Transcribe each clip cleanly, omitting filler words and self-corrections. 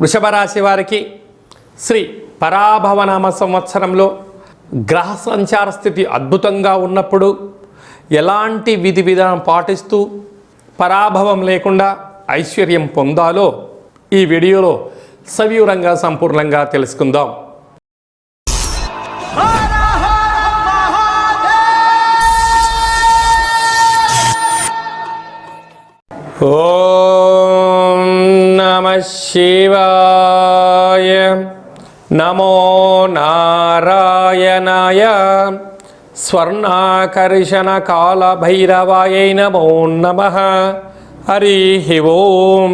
వృషభ రాశి వారికి శ్రీ పరాభవనామ సంవత్సరంలో గ్రహ సంచార స్థితి అద్భుతంగా ఉన్నప్పుడు ఎలాంటి విధి విధానం పాటిస్తూ పరాభవం లేకుండా ఐశ్వర్యం పొందాలో ఈ వీడియోలో సవివరంగా సంపూర్ణంగా తెలుసుకుందాం. ఓం నమః శివాయ. నమో నారాయణాయ. స్వర్ణాకర్షణ కాల భైరవాయ నమో నమః. హరి ఓం.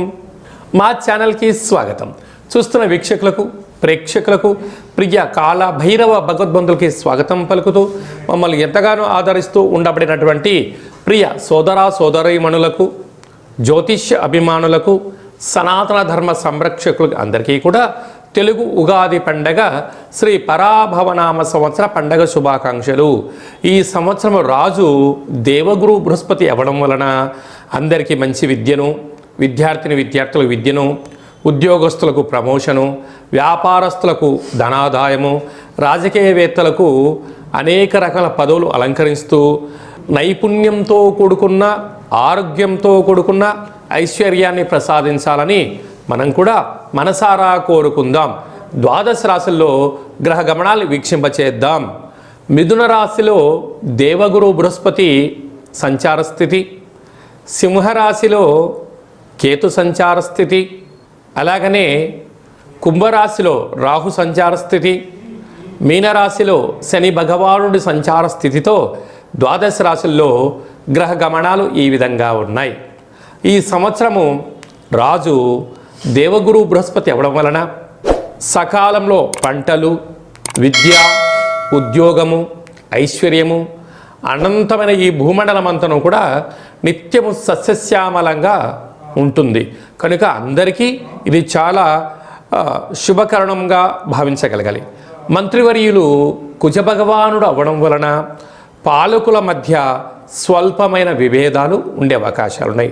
మా ఛానల్కి స్వాగతం. చూస్తున్న వీక్షకులకు ప్రేక్షకులకు ప్రియ కాల భైరవ భగవద్బంధులకి స్వాగతం పలుకుతూ మమ్మల్ని ఎంతగానో ఆదరిస్తూ ఉండబడినటువంటి ప్రియ సోదర సోదరీమణులకు, జ్యోతిష్య అభిమానులకు, సనాతన ధర్మ సంరక్షకులకు అందరికీ కూడా తెలుగు ఉగాది పండగ శ్రీ పరాభవనామ సంవత్సర పండగ శుభాకాంక్షలు. ఈ సంవత్సరం రాజు దేవగురు బృహస్పతి అవ్వడం వలన అందరికీ మంచి విద్యను, విద్యార్థులకు విద్యను, ఉద్యోగస్తులకు ప్రమోషను, వ్యాపారస్తులకు ధనాదాయము, రాజకీయవేత్తలకు అనేక రకాల పదవులు అలంకరిస్తూ నైపుణ్యంతో కూడుకున్న, ఆరోగ్యంతో కూడుకున్న ఐశ్వర్యాన్ని ప్రసాదించాలని మనం కూడా మనసారా కోరుకుందాం. ద్వాదశ రాశుల్లో గ్రహ గమనాలు వీక్షింపచేద్దాం. మిథున రాశిలో దేవగురు బృహస్పతి సంచార స్థితి, సింహరాశిలో కేతు సంచార స్థితి, అలాగనే కుంభరాశిలో రాహు సంచార స్థితి, మీనరాశిలో శని భగవానుడి సంచార స్థితితో ద్వాదశ రాశుల్లో గ్రహ గమనాలు ఈ విధంగా ఉన్నాయి. ఈ సంవత్సరము రాజు దేవగురు బృహస్పతి అవ్వడం వలన సకాలంలో పంటలు, విద్య, ఉద్యోగము, ఐశ్వర్యము, అనంతమైన ఈ భూమండలమంతను కూడా నిత్యము సస్యశ్యామలంగా ఉంటుంది. కనుక అందరికీ ఇది చాలా శుభకరణంగా భావించగలగాలి. మంత్రివర్యులు కుజభగవానుడు అవ్వడం వలన పాలకుల మధ్య స్వల్పమైన విభేదాలు ఉండే అవకాశాలు ఉన్నాయి.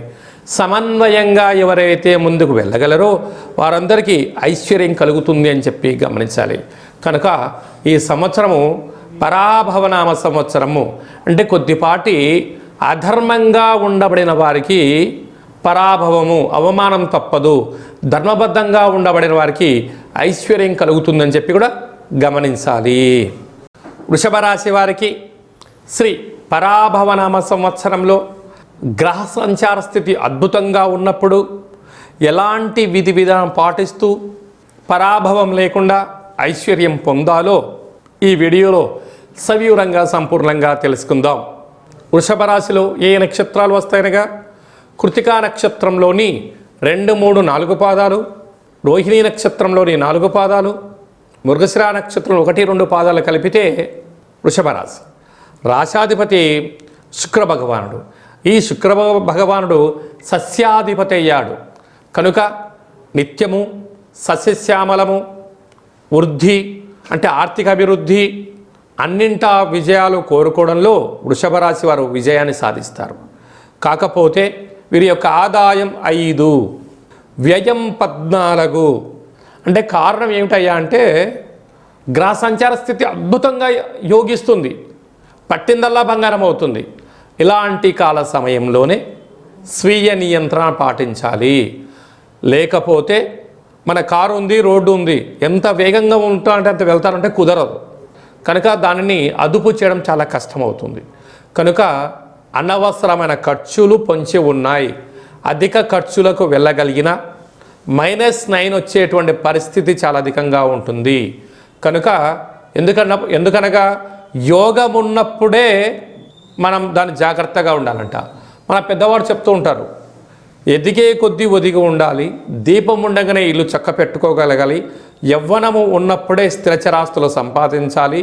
సమన్వయంగా ఎవరైతే ముందుకు వెళ్ళగలరో వారందరికీ ఐశ్వర్యం కలుగుతుంది అని చెప్పి గమనించాలి. కనుక ఈ సంవత్సరము పరాభవనామ సంవత్సరము అంటే కొద్దిపాటి అధర్మంగా ఉండబడిన వారికి పరాభవము, అవమానం తప్పదు. ధర్మబద్ధంగా ఉండబడిన వారికి ఐశ్వర్యం కలుగుతుందని చెప్పి కూడా గమనించాలి. వృషభ రాశి వారికి శ్రీ పరాభవనామ సంవత్సరంలో గ్రహ సంచార స్థితి అద్భుతంగా ఉన్నప్పుడు ఎలాంటి విధి విధానం పాటిస్తూ పరాభవం లేకుండా ఐశ్వర్యం పొందాలో ఈ వీడియోలో సవివరంగా సంపూర్ణంగా తెలుసుకుందాం. వృషభ రాశిలో ఏ నక్షత్రాలు వస్తాయనగా కృతికా నక్షత్రంలోని 2, 3, 4 పాదాలు, రోహిణీ నక్షత్రంలోని 4 పాదాలు, మృగశిర నక్షత్రంలో 1, 2 పాదాలు కలిపితే వృషభ రాశి. రాశాధిపతి శుక్ర భగవానుడు. ఈ శుక్ర భగవానుడు సస్యాధిపతి అయ్యాడు. కనుక నిత్యము సస్యశ్యామలము, వృద్ధి అంటే ఆర్థిక అభివృద్ధి, అన్నింటా విజయాలు కోరుకోవడంలో వృషభ రాశి వారు విజయాన్ని సాధిస్తారు. కాకపోతే వీరి యొక్క ఆదాయం 5, వ్యయం 14. అంటే కారణం ఏమిటయ్యా అంటే గ్రహ సంచార స్థితి అద్భుతంగా యోగిస్తుంది, పట్టిందల్లా బంగారం అవుతుంది. ఇలాంటి కాల సమయంలోనే స్వీయ నియంత్రణ పాటించాలి. లేకపోతే మన కారు ఉంది, రోడ్డు ఉంది, ఎంత వేగంగా ఉంటారంటే అంత వెళ్తారంటే కుదరదు. కనుక దానిని అదుపు చేయడం చాలా కష్టమవుతుంది. కనుక అనవసరమైన ఖర్చులు పొంచి ఉన్నాయి. అధిక ఖర్చులకు వెళ్ళగలిగిన -9 వచ్చేటువంటి పరిస్థితి చాలా అధికంగా ఉంటుంది. కనుక ఎందుకనగా యోగం ఉన్నప్పుడే మనం దాన్ని జాగ్రత్తగా ఉండాలంట. మన పెద్దవాడు చెప్తూ ఉంటారు, ఎదిగే కొద్దీ ఒదిగి ఉండాలి, దీపం ఉండగానే ఇల్లు చక్క పెట్టుకోగలగాలి, యవ్వనము ఉన్నప్పుడే స్థిరచరాస్తులు సంపాదించాలి,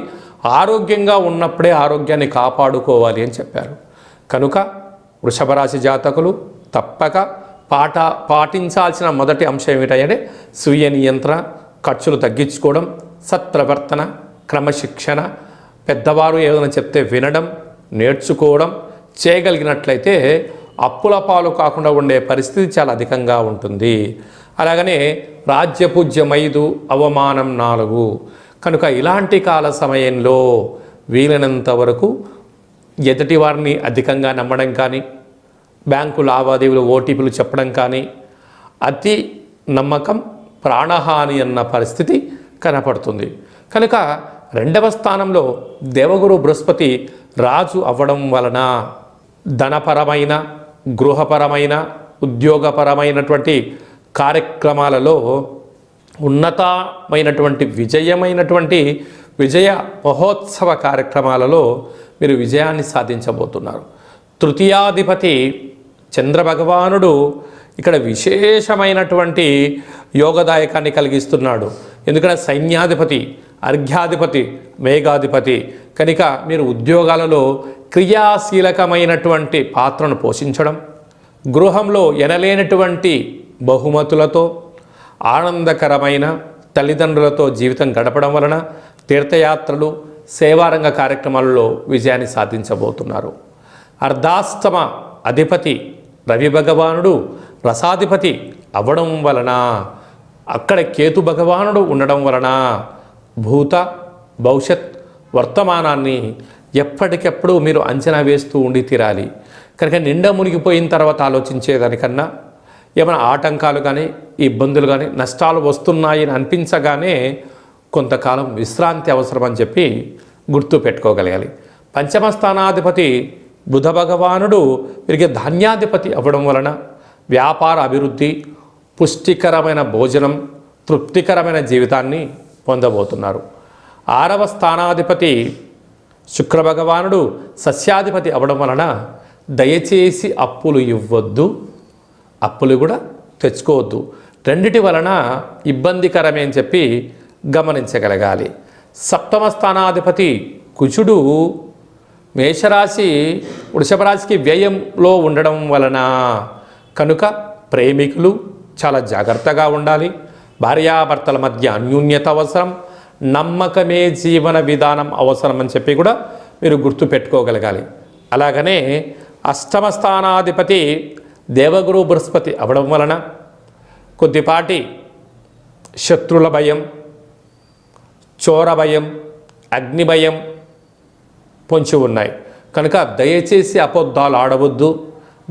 ఆరోగ్యంగా ఉన్నప్పుడే ఆరోగ్యాన్ని కాపాడుకోవాలి అని చెప్పారు. కనుక వృషభ రాశి జాతకులు తప్పక పాటించాల్సిన మొదటి అంశం ఏమిటంటే స్వీయ నియంత్రణ, ఖర్చులు తగ్గించుకోవడం, సత్ప్రవర్తన, క్రమశిక్షణ, పెద్దవారు ఏదైనా చెప్తే వినడం, నేర్చుకోవడం చేయగలిగినట్లయితే అప్పుల పాలు కాకుండా ఉండే పరిస్థితి చాలా అధికంగా ఉంటుంది. అలాగనే రాజ్యపూజ్యం 5, అవమానం 4. కనుక ఇలాంటి కాల సమయంలో వీలైనంత వరకు ఎదుటి వారిని అధికంగా నమ్మడం కానీ, బ్యాంకు లావాదేవీలు ఓటీపీలు చెప్పడం కానీ, అతి నమ్మకం ప్రాణహాని అన్న పరిస్థితి కనపడుతుంది. కనుక 2వ స్థానంలో దేవగురు బృహస్పతి రాజు అవ్వడం వలన ధనపరమైన, గృహపరమైన, ఉద్యోగపరమైనటువంటి కార్యక్రమాలలో ఉన్నతమైనటువంటి విజయ మహోత్సవ కార్యక్రమాలలో మీరు విజయాన్ని సాధించబోతున్నారు. తృతీయాధిపతి చంద్రభగవానుడు ఇక్కడ విశేషమైనటువంటి యోగదాయకాన్ని కలిగిస్తున్నాడు. ఎందుకంటే సైన్యాధిపతి, అర్ఘ్యాధిపతి, మేఘాధిపతి. కనుక మీరు ఉద్యోగాలలో క్రియాశీలకమైనటువంటి పాత్రను పోషించడం, గృహంలో ఎనలేనటువంటి బహుమతులతో ఆనందకరమైన తల్లిదండ్రులతో జీవితం గడపడం వలన తీర్థయాత్రలు, సేవారంగ కార్యక్రమాలలో విజయాన్ని సాధించబోతున్నారు. అర్ధాష్టమ అధిపతి రవి భగవానుడు రసాధిపతి అవ్వడం వలన, అక్కడ కేతు భగవానుడు ఉండడం వలన భూత, భవిష్యత్, వర్తమానాన్ని ఎప్పటికెప్పుడు మీరు అంచనా వేస్తూ ఉండి తీరాలి. కనుక నిండా మునిగిపోయిన తర్వాత ఆలోచించేదానికన్నా ఏమైనా ఆటంకాలు కానీ, ఇబ్బందులు కానీ, నష్టాలు వస్తున్నాయని అనిపించగానే కొంతకాలం విశ్రాంతి అవసరం అని చెప్పి గుర్తు పెట్టుకోగలగాలి. పంచమ స్థానాధిపతి బుధ భగవానుడు వీరికి ధాన్యాధిపతి అవ్వడం వలన వ్యాపార అభివృద్ధి, పుష్టికరమైన భోజనం, తృప్తికరమైన జీవితాన్ని పొందబోతున్నారు. 6వ స్థానాధిపతి శుక్ర భగవానుడు సస్యాధిపతి అవ్వడం వలన దయచేసి అప్పులు ఇవ్వద్దు, అప్పులు కూడా తెచ్చుకోవద్దు. రెండిటి వలన ఇబ్బందికరమే అని చెప్పి గమనించగలగాలి. 7వ స్థానాధిపతి కుజుడు మేషరాశి, వృషభ రాశికి వ్యయంలో ఉండడం వలన కనుక ప్రేమికులు చాలా జాగ్రత్తగా ఉండాలి. భార్యాభర్తల మధ్య అన్యోన్యత అవసరం, నమ్మకమే జీవన విధానం అవసరం అని చెప్పి కూడా మీరు గుర్తు పెట్టుకోగలగాలి. అలాగనే 8వ స్థానాధిపతి దేవగురు బృహస్పతి అవ్వడం వలన కొద్దిపాటి శత్రుల భయం, చోర భయం, అగ్ని భయం పొంచి ఉన్నాయి. కనుక దయచేసి అబద్ధాలు ఆడవద్దు,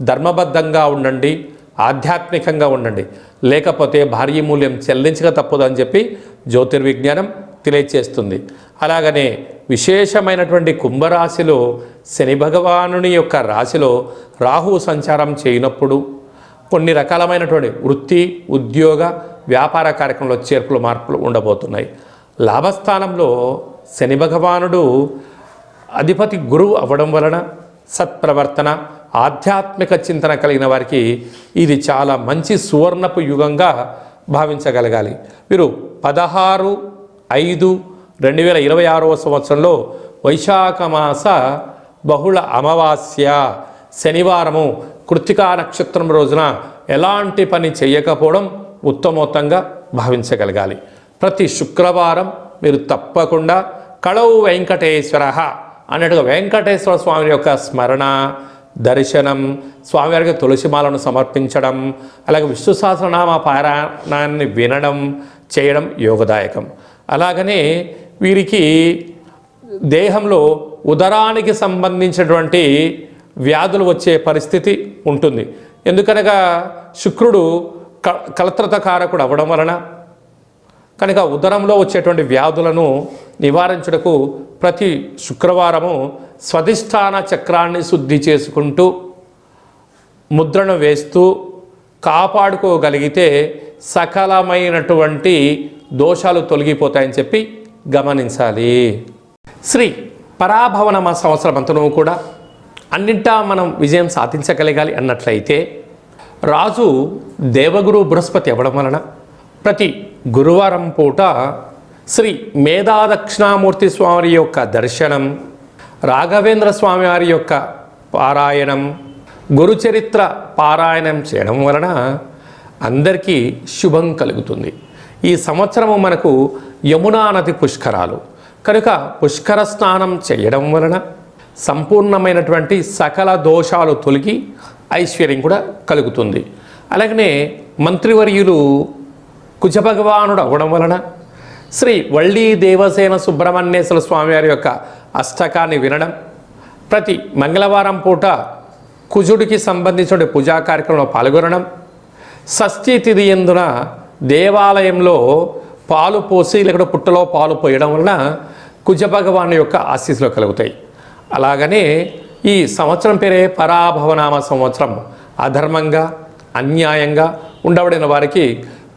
ధర్మబద్ధంగా ఉండండి, ఆధ్యాత్మికంగా ఉండండి. లేకపోతే భారీ మూల్యం చెల్లించక తప్పదని చెప్పి జ్యోతిర్విజ్ఞానం తెలియచేస్తుంది. అలాగనే విశేషమైనటువంటి కుంభరాశిలో శని భగవానుని యొక్క రాశిలో రాహు సంచారం చేయనప్పుడు కొన్ని రకాలమైనటువంటి వృత్తి, ఉద్యోగ, వ్యాపార కార్యక్రమంలో చేర్పులు, మార్పులు ఉండబోతున్నాయి. లాభస్థానంలో శని భగవానుడు అధిపతి గురువు అవ్వడం వలన సత్ప్రవర్తన, ఆధ్యాత్మిక చింతన కలిగిన వారికి ఇది చాలా మంచి సువర్ణపు యుగంగా భావించగలగాలి. వీరు 16/5/2026 సంవత్సరంలో వైశాఖ మాస బహుళ అమావాస్య శనివారము కృత్తికా నక్షత్రం రోజున ఎలాంటి పని చేయకపోవడం ఉత్తమోత్తంగా భావించగలగాలి. ప్రతి శుక్రవారం మీరు తప్పకుండా కళౌ వెంకటేశ్వర అన్నట్టుగా వెంకటేశ్వర స్వామి యొక్క స్మరణ, దర్శనం, స్వామివారికి తులసిమాలను సమర్పించడం, అలాగే విష్ణు సహస్రనామ పారాయణాన్ని వినడం, చేయడం యోగదాయకం. అలాగనే వీరికి దేహంలో ఉదరానికి సంబంధించినటువంటి వ్యాధులు వచ్చే పరిస్థితి ఉంటుంది. ఎందుకనగా శుక్రుడు కలత్రత కారకుడు అవ్వడం వలన కనుక ఉదరంలో వచ్చేటువంటి వ్యాధులను నివారించుటకు ప్రతి శుక్రవారము స్వధిష్టాన చక్రాన్ని శుద్ధి చేసుకుంటూ ముద్రను వేస్తూ కాపాడుకోగలిగితే సకలమైనటువంటి దోషాలు తొలగిపోతాయని చెప్పి గమనించాలి. శ్రీ పరాభవనమ సంవత్సరం అంతను కూడా అన్నింటా మనం విజయం సాధించగలగాలి అన్నట్లయితే రాజు దేవగురు బృహస్పతి అవ్వడం వలన ప్రతి గురువారం పూట శ్రీ మేధాదక్షిణామూర్తి స్వామి యొక్క దర్శనం, రాఘవేంద్ర స్వామి వారి యొక్క పారాయణం, గురుచరిత్ర పారాయణం చేయడం వలన అందరికీ శుభం కలుగుతుంది. ఈ సంవత్సరము మనకు యమునా నది పుష్కరాలు కనుక పుష్కర స్నానం చేయడం వలన సంపూర్ణమైనటువంటి సకల దోషాలు తొలగి ఐశ్వర్యం కూడా కలుగుతుంది. అలాగనే మంత్రివర్యులు కుజభగవానుడు అవ్వడం వలన శ్రీ వళ్ళీ దేవసేన సుబ్రహ్మణ్యేశ్వర స్వామివారి యొక్క అష్టకాన్ని వినడం, ప్రతి మంగళవారం పూట కుజుడికి సంబంధించిన పూజా కార్యక్రమంలో పాల్గొనడం, షష్ఠీ తిథి యందున దేవాలయంలో పాలు పోసి లేకపోతే పుట్టలో పాలు పోయడం వలన కుజభగవాను యొక్క ఆశీస్సులు కలుగుతాయి. అలాగనే ఈ సంవత్సరం పేరే పరాభవనామ సంవత్సరం. అధర్మంగా అన్యాయంగా ఉండబడిన వారికి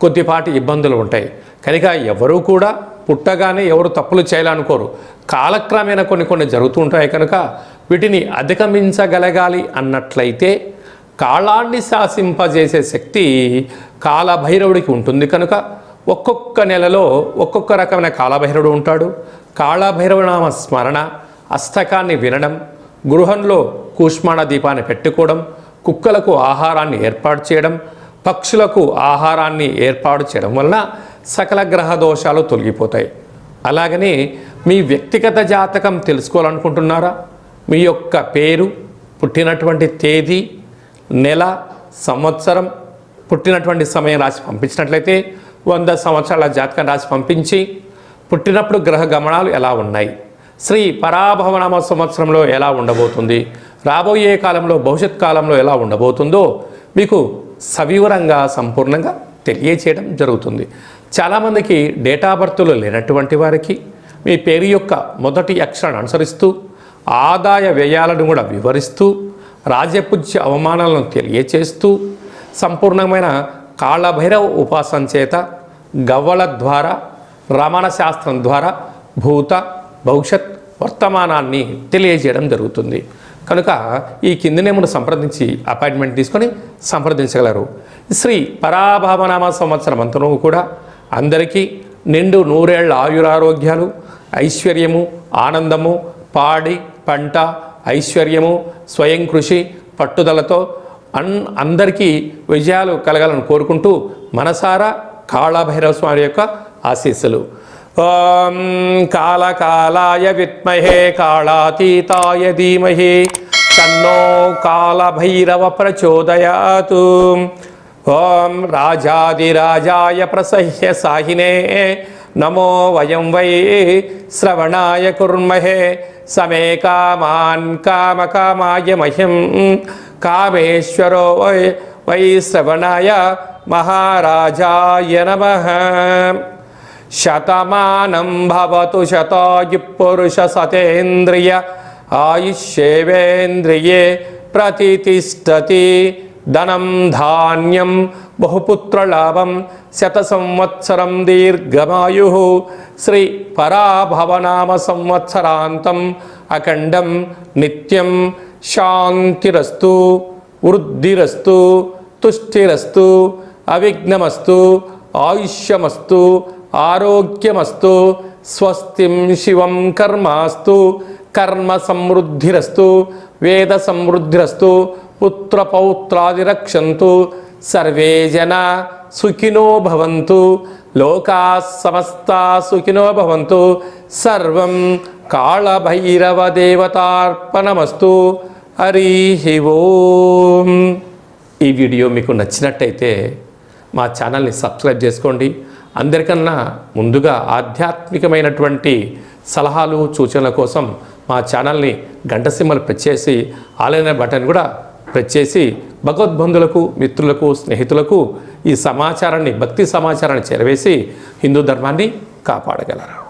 కొద్దిపాటి ఇబ్బందులు ఉంటాయి. కనుక ఎవరు కూడా పుట్టగానే ఎవరు తప్పులు చేయాలనుకోరు. కాలక్రమేణా కొన్ని జరుగుతూ ఉంటాయి. కనుక వీటిని అధిగమించగలగాలి అన్నట్లయితే కాలాన్ని శాసింపజేసే శక్తి కాలభైరవుడికి ఉంటుంది. కనుక ఒక్కొక్క నెలలో ఒక్కొక్క రకమైన కాలభైరవుడు ఉంటాడు. కాళభైరవనామ స్మరణ, అష్టకాన్ని వినడం, గృహంలో కూష్మాణ దీపాన్ని పెట్టుకోవడం, కుక్కలకు ఆహారాన్ని ఏర్పాటు చేయడం, పక్షులకు ఆహారాన్ని ఏర్పాటు చేయడం వలన సకల గ్రహ దోషాలు తొలగిపోతాయి. అలాగనే మీ వ్యక్తిగత జాతకం తెలుసుకోవాలనుకుంటున్నారా? మీ యొక్క పేరు, పుట్టినటువంటి తేదీ, నెల, సంవత్సరం, పుట్టినటువంటి సమయం రాసి పంపించినట్లయితే 100 సంవత్సరాల జాతకం రాసి పంపించి పుట్టినప్పుడు గ్రహ గమనాలు ఎలా ఉన్నాయి, శ్రీ పరాభవనామ సంవత్సరంలో ఎలా ఉండబోతుంది, రాబోయే కాలంలో భవిష్యత్ కాలంలో ఎలా ఉండబోతుందో మీకు సవివరంగా సంపూర్ణంగా తెలియచేయడం జరుగుతుంది. చాలామందికి డేటా బర్త్లు లేనటువంటి వారికి మీ పేరు యొక్క మొదటి అక్షరాన్ని అనుసరిస్తూ ఆదాయ వ్యయాలను కూడా వివరిస్తూ రాజపూజ్య అవమానాలను తెలియచేస్తూ సంపూర్ణమైన కాళభైరవ ఉపాసన చేత గవ్వల ద్వారా రమణ శాస్త్రం ద్వారా భూత భవిష్యత్ వర్తమానాన్ని తెలియజేయడం జరుగుతుంది. కనుక ఈ కింది నేమును సంప్రదించి అపాయింట్మెంట్ తీసుకొని సంప్రదించగలరు. శ్రీ పరాభవనామ సంవత్సరం అంతనూ కూడా అందరికీ నిండు నూరేళ్ల ఆయురారోగ్యాలు, ఐశ్వర్యము, ఆనందము, పాడి పంట, ఐశ్వర్యము, స్వయం కృషి, పట్టుదలతో అందరికీ విజయాలు కలగాలని కోరుకుంటూ మనసారా కాళభైరవ స్వామి యొక్క ఆశీస్సులు. ఓం కాళకాలాయ విద్మహే కాళాతీతాయ ధీమహి తన్నో కాళభైరవ ప్రచోదయాత్. ఓం రాజాదిరాజాయ ప్రసహ్య సాహినే నమో వయం వై శ్రవణాయ కుర్మహే సమే కామాన్ కామకామాయ మహ్యం కామేశ్వరో వై శ్రవణాయ మహారాజాయ నమః. శతమానం భవతు శతాయు పురుష సతేంద్రియ ఆయుష్యేవేంద్రియే ప్రతితిష్టతి. ధనం ధాన్యం బహుపుత్రలాభం శత సంవత్సరం దీర్ఘమాయు. శ్రీ పరాభవనామ సంవత్సరాంతం అఖండం నిత్యం శాంతిరస్తు, వృద్ధిరస్తు, తుష్టిరస్తు, అవిఘ్నమస్తు, ఆయుష్యమస్తు, ఆరోగ్యమస్తు, స్వస్తిం శివం కర్మాస్తు, కర్మ సమృద్ధిరస్తు, వేద సమృద్ధిరస్తు, పుత్రపౌత్రాదిరక్షంతు, సర్వే జనా సుఖినో భవంతు, లోకా సమస్తా సుఖినో భవంతు. సర్వం కాళభైరవ దేవతార్పణమస్తు. హరి ఓం. ఈ వీడియో మీకు నచ్చినట్టయితే మా ఛానల్ని సబ్స్క్రైబ్ చేసుకోండి. అందరికన్నా ముందుగా ఆధ్యాత్మికమైనటువంటి సలహాలు సూచనల కోసం మా ఛానల్ని గంట సింబల్ ప్రెస్ చేసి ఆలైన బటన్ కూడా ప్రెస్ చేసి భగవద్బంధులకు, మిత్రులకు, స్నేహితులకు ఈ సమాచారాన్ని, భక్తి సమాచారాన్ని చేరవేసి హిందూ ధర్మాన్ని కాపాడగలరు.